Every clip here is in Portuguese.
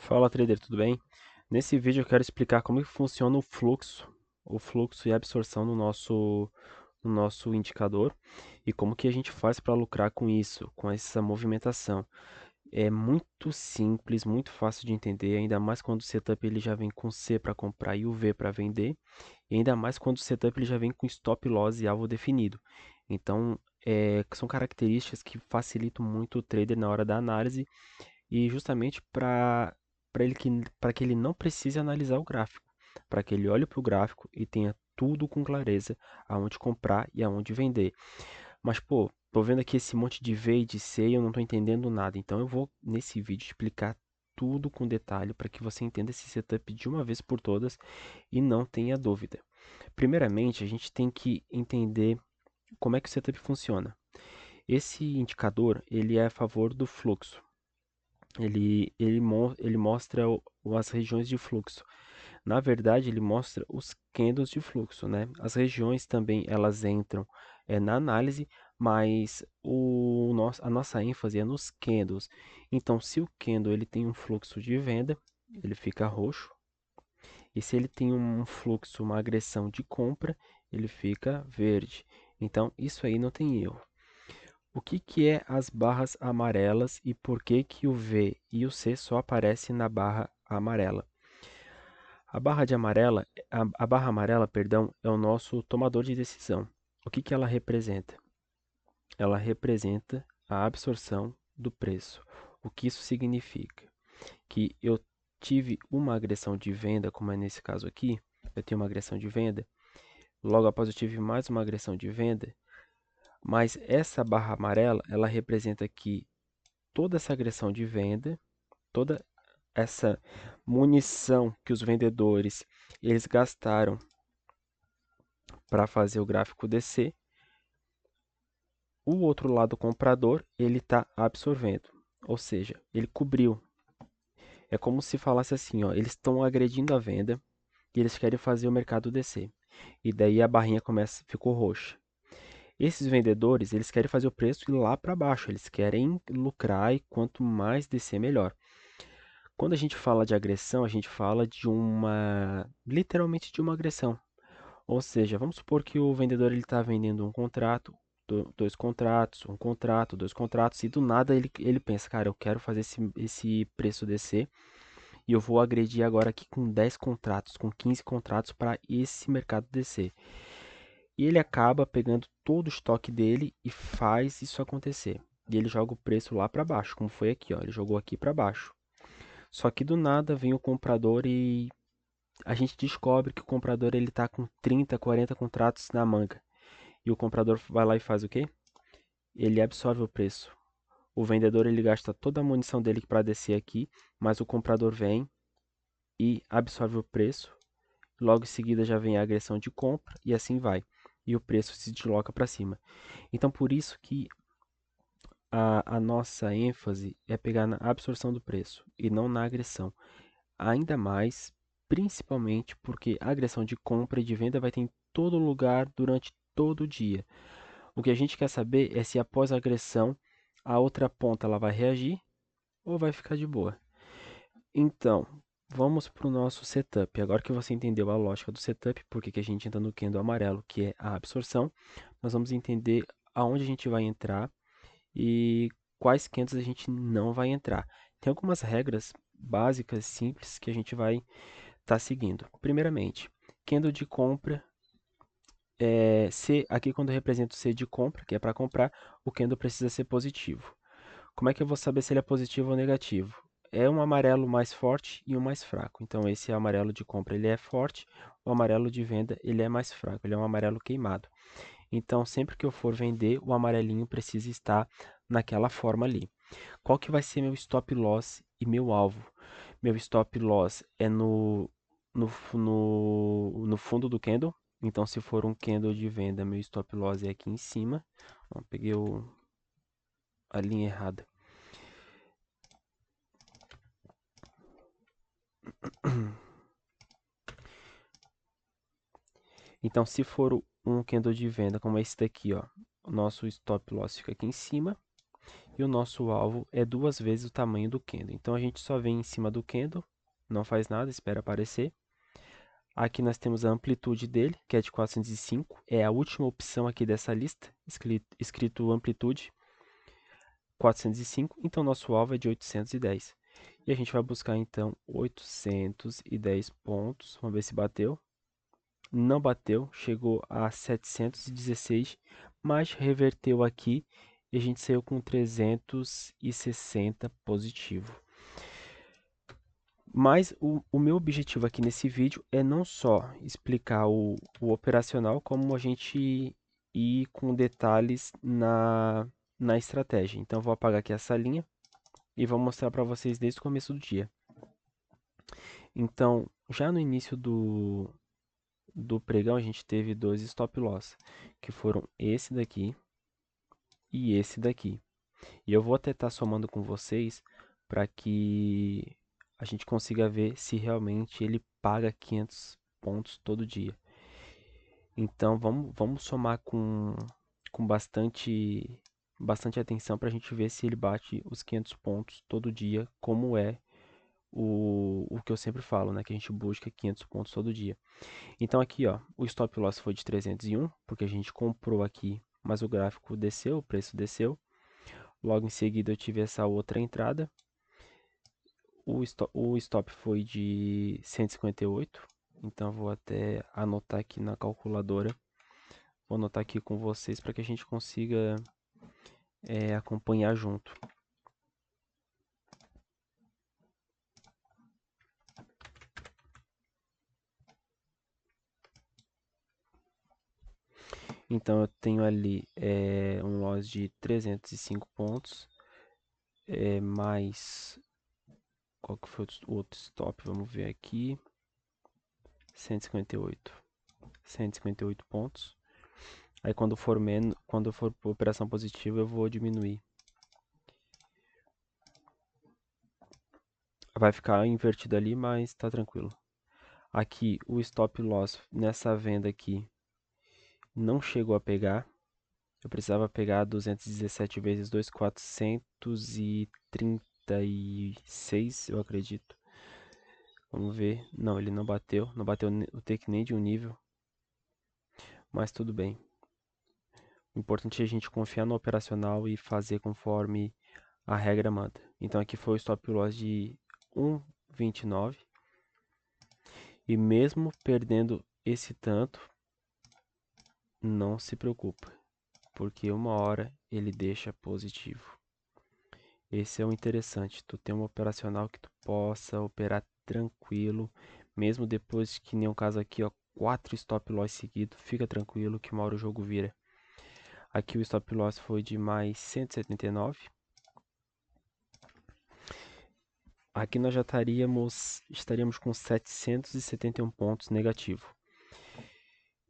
Fala trader, tudo bem? Nesse vídeo eu quero explicar como que funciona o fluxo e a absorção no nosso indicador e como que a gente faz para lucrar com isso, com essa movimentação. É muito simples, muito fácil de entender, ainda mais quando o setup ele já vem com C para comprar e o V para vender, e ainda mais quando o setup ele já vem com stop loss e alvo definido. Então, são características que facilitam muito o trader na hora da análise e justamente para que ele não precise analisar o gráfico, para que ele olhe para o gráfico e tenha tudo com clareza aonde comprar e aonde vender. Mas pô, tô vendo aqui esse monte de V e de C e eu não tô entendendo nada. Então eu vou nesse vídeo explicar tudo com detalhe para que você entenda esse setup de uma vez por todas e não tenha dúvida. Primeiramente, a gente tem que entender como é que o setup funciona. Esse indicador, ele é a favor do fluxo. Ele mostra as regiões de fluxo. Na verdade, ele mostra os candles de fluxo, né? As regiões também elas entram na análise, mas a nossa ênfase é nos candles. Então, se o candle ele tem um fluxo de venda, ele fica roxo. E se ele tem um fluxo, uma agressão de compra, ele fica verde. Então, isso aí não tem erro. O que que é as barras amarelas e por que que o V e o C só aparecem na barra amarela? A barra amarela, perdão, é o nosso tomador de decisão. O que que ela representa? Ela representa a absorção do preço. O que isso significa? Que eu tive uma agressão de venda, como é nesse caso aqui, eu tenho uma agressão de venda, logo após eu tive mais uma agressão de venda, mas essa barra amarela, ela representa que toda essa agressão de venda, toda essa munição que os vendedores eles gastaram para fazer o gráfico descer, o outro lado comprador ele está absorvendo, ou seja, ele cobriu. É como se falasse assim, ó, eles estão agredindo a venda e eles querem fazer o mercado descer. E daí a barrinha ficou roxa. Esses vendedores, eles querem fazer o preço ir lá para baixo, eles querem lucrar e quanto mais descer melhor. Quando a gente fala de agressão, a gente fala literalmente de uma agressão. Ou seja, vamos supor que o vendedor ele está vendendo um contrato, dois contratos, um contrato, dois contratos, e do nada ele pensa, cara, eu quero fazer esse preço descer e eu vou agredir agora aqui com 10 contratos, com 15 contratos para esse mercado descer. E ele acaba pegando todo o estoque dele e faz isso acontecer. E ele joga o preço lá para baixo, como foi aqui, ó, ele jogou aqui para baixo. Só que do nada vem o comprador e a gente descobre que o comprador ele tá com 30, 40 contratos na manga. E o comprador vai lá e faz o quê? Ele absorve o preço. O vendedor ele gasta toda a munição dele para descer aqui, mas o comprador vem e absorve o preço. Logo em seguida já vem a agressão de compra e assim vai. E o preço se desloca para cima. Então por isso que a nossa ênfase é pegar na absorção do preço e não na agressão. Ainda mais, principalmente porque a agressão de compra e de venda vai ter em todo lugar durante todo o dia. O que a gente quer saber é se após a agressão a outra ponta ela vai reagir ou vai ficar de boa. Então, vamos para o nosso setup. Agora que você entendeu a lógica do setup, por que a gente entra no candle amarelo, que é a absorção, nós vamos entender aonde a gente vai entrar e quais candles a gente não vai entrar. Tem algumas regras básicas, simples, que a gente vai estar seguindo. Primeiramente, candle de compra, C, aqui quando eu represento C de compra, que é para comprar, o candle precisa ser positivo. Como é que eu vou saber se ele é positivo ou negativo? É um amarelo mais forte e um mais fraco. Então esse amarelo de compra ele é forte, o amarelo de venda ele é mais fraco, ele é um amarelo queimado. Então sempre que eu for vender, o amarelinho precisa estar naquela forma ali. Qual que vai ser meu stop loss e meu alvo? Meu stop loss é no fundo do candle. Então, se for um candle de venda, meu stop loss é aqui em cima. Ó, peguei a linha errada. Então, se for um candle de venda como esse daqui, ó, o nosso stop loss fica aqui em cima e o nosso alvo é 2 vezes o tamanho do candle. Então a gente só vem em cima do candle, não faz nada, espera aparecer. Aqui nós temos a amplitude dele, que é de 405, é a última opção aqui dessa lista, escrito amplitude 405, então nosso alvo é de 810. E a gente vai buscar então 810 pontos, vamos ver se bateu. Não bateu, chegou a 716, mas reverteu aqui e a gente saiu com 360 positivo. Mas o meu objetivo aqui nesse vídeo é não só explicar o operacional, como a gente ir com detalhes na estratégia. Então, eu vou apagar aqui essa linha e vou mostrar para vocês desde o começo do dia. Então, já no início do pregão, a gente teve dois stop loss, que foram esse daqui e esse daqui. E eu vou até estar somando com vocês para que a gente consiga ver se realmente ele paga 500 pontos todo dia. Então vamos somar com bastante atenção para a gente ver se ele bate os 500 pontos todo dia, como é o que eu sempre falo, né? Que a gente busca 500 pontos todo dia. Então aqui, ó, o stop loss foi de 301, porque a gente comprou aqui, mas o gráfico desceu, o preço desceu. Logo em seguida eu tive essa outra entrada. O stop foi de 158, então vou até anotar aqui na calculadora. Vou anotar aqui com vocês para que a gente consiga acompanhar junto. Então eu tenho ali um loss de 305 pontos, mais qual que foi o outro stop? Vamos ver aqui. 158. 158 pontos. Aí quando for operação positiva, eu vou diminuir. Vai ficar invertido ali, mas tá tranquilo. Aqui o stop loss nessa venda aqui não chegou a pegar. Eu precisava pegar 217 vezes 2, 436, eu acredito. Vamos ver. Não, ele não bateu. Não bateu o take nem de um nível. Mas tudo bem. O importante é a gente confiar no operacional e fazer conforme a regra manda. Então aqui foi o stop loss de 1,29. E mesmo perdendo esse tanto, não se preocupa, porque uma hora ele deixa positivo. Esse é o interessante, tu tem um operacional que tu possa operar tranquilo, mesmo depois que nem o caso aqui, ó, 4 stop loss seguidos, fica tranquilo que uma hora o jogo vira. Aqui o stop loss foi de mais 179. Aqui nós já estaríamos com 771 pontos negativo.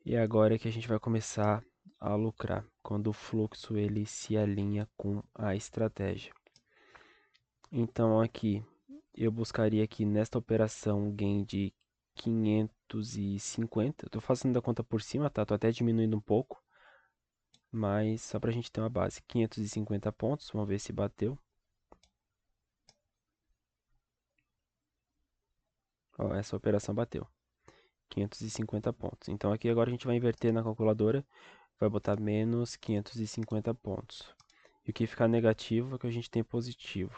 E agora é que a gente vai começar a lucrar, quando o fluxo ele se alinha com a estratégia. Então aqui eu buscaria aqui nesta operação um gain de 550. Estou fazendo a conta por cima, tá? Tô até diminuindo um pouco, mas só para a gente ter uma base. 550 pontos, vamos ver se bateu. Ó, essa operação bateu. 550 pontos. Então aqui agora a gente vai inverter na calculadora, vai botar menos 550 pontos. E o que ficar negativo é que a gente tem positivo.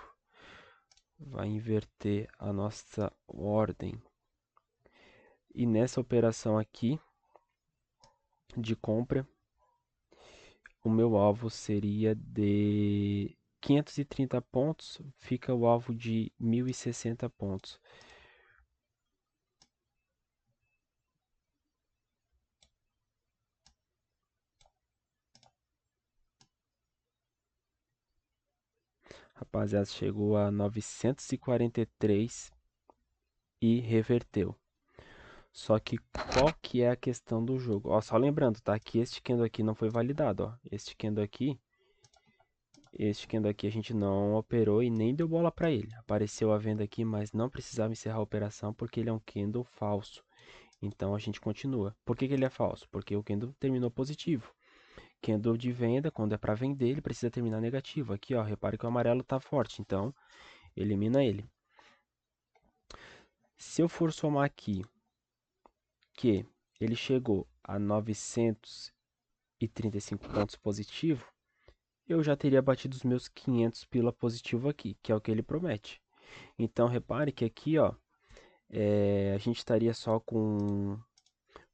Vai inverter a nossa ordem. E nessa operação aqui de compra, o meu alvo seria de 530 pontos, fica o alvo de 1060 pontos. Rapaziada, chegou a 943 e reverteu. Só que qual que é a questão do jogo? Ó, só lembrando, tá? Que este candle aqui não foi validado, ó. Este candle aqui a gente não operou e nem deu bola para ele. Apareceu a venda aqui, mas não precisava encerrar a operação porque ele é um candle falso. Então a gente continua. Por que ele é falso? Porque o candle terminou positivo. candle de venda, quando é para vender, ele precisa terminar negativo. Aqui, ó, repare que o amarelo está forte, então elimina ele. Se eu for somar aqui que ele chegou a 935 pontos positivo, eu já teria batido os meus 500 pila positivo aqui, que é o que ele promete. Então, repare que aqui, ó, a gente estaria só com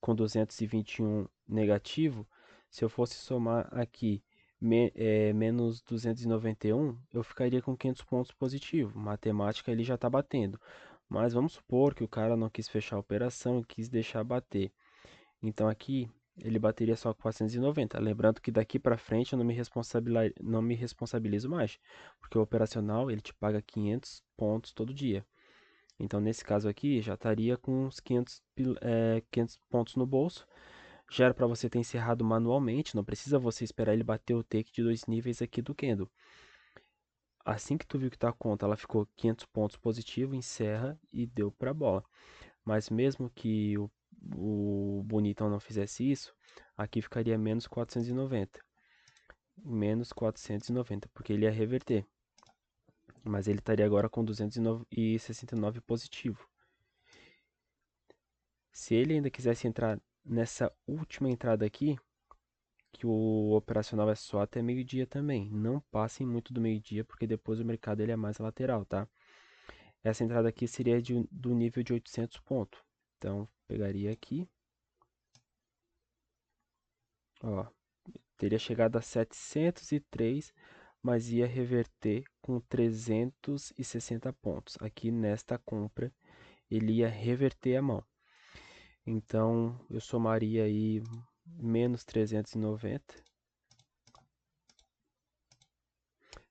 221 negativo. Se eu fosse somar aqui menos 291, eu ficaria com 500 pontos positivo. Matemática ele já está batendo. Mas vamos supor que o cara não quis fechar a operação e quis deixar bater. Então aqui ele bateria só com 490. Lembrando que daqui para frente eu não me responsabilizo mais, porque o operacional ele te paga 500 pontos todo dia. Então nesse caso aqui já estaria com uns 500 pontos no bolso. Já era para você ter encerrado manualmente, não precisa você esperar ele bater o take de 2 níveis aqui do candle. Assim que tu viu que tua conta ela ficou 500 pontos positivo, encerra e deu para bola. Mas mesmo que o Bonitão não fizesse isso, aqui ficaria menos 490. Menos 490, porque ele ia reverter. Mas ele estaria agora com 269 positivo. Se ele ainda quisesse entrar nessa última entrada aqui, que o operacional é só até meio-dia também. Não passem muito do meio-dia, porque depois o mercado ele é mais lateral, tá? Essa entrada aqui seria do nível de 800 pontos. Então, pegaria aqui. Ó, teria chegado a 703, mas ia reverter com 360 pontos. Aqui nesta compra, ele ia reverter a mão. Então, eu somaria aí menos 390.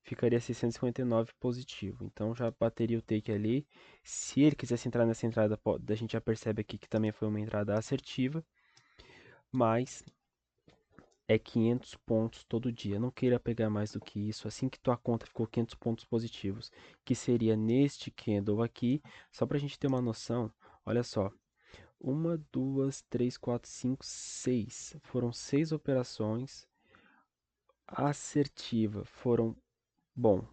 Ficaria 659 positivo. Então, já bateria o take ali. Se ele quisesse entrar nessa entrada, a gente já percebe aqui que também foi uma entrada assertiva. Mas é 500 pontos todo dia. Não queira pegar mais do que isso. Assim que tua conta ficou 500 pontos positivos, que seria neste candle aqui, só para a gente ter uma noção, olha só. 1, 2, 3, 4, 5, 6. Foram 6 operações assertivas. Foram, bom,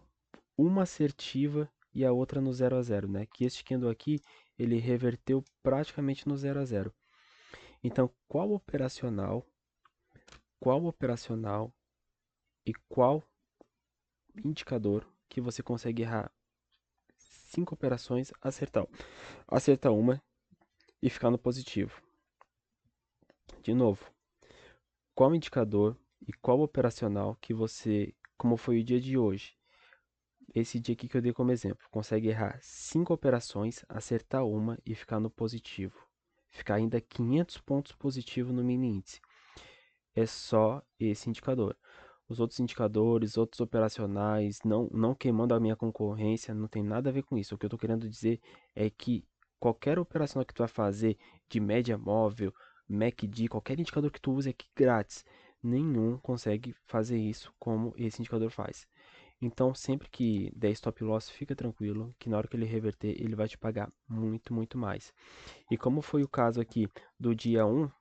uma assertiva e a outra no 0 a 0, né? Que este candle aqui, ele reverteu praticamente no 0 a 0. Então, qual operacional e qual indicador que você consegue errar 5 operações, acertar uma e ficar no positivo? De novo, qual indicador e qual operacional que você, como foi o dia de hoje, esse dia aqui que eu dei como exemplo, consegue errar 5 operações, acertar uma e ficar no positivo? Ficar ainda 500 pontos positivo no mini índice. É só esse indicador. Os outros indicadores, outros operacionais, não queimando a minha concorrência, não tem nada a ver com isso. O que eu estou querendo dizer é que qualquer operacional que tu vai fazer de média móvel, MACD, qualquer indicador que tu use aqui grátis, nenhum consegue fazer isso como esse indicador faz. Então, sempre que der stop loss, fica tranquilo que na hora que ele reverter, ele vai te pagar muito, muito mais. E como foi o caso aqui do dia 1,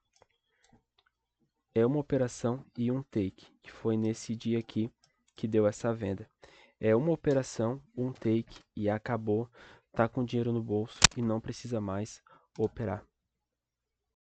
é uma operação e um take, que foi nesse dia aqui que deu essa venda. É uma operação, um take e acabou, tá com dinheiro no bolso e não precisa mais operar.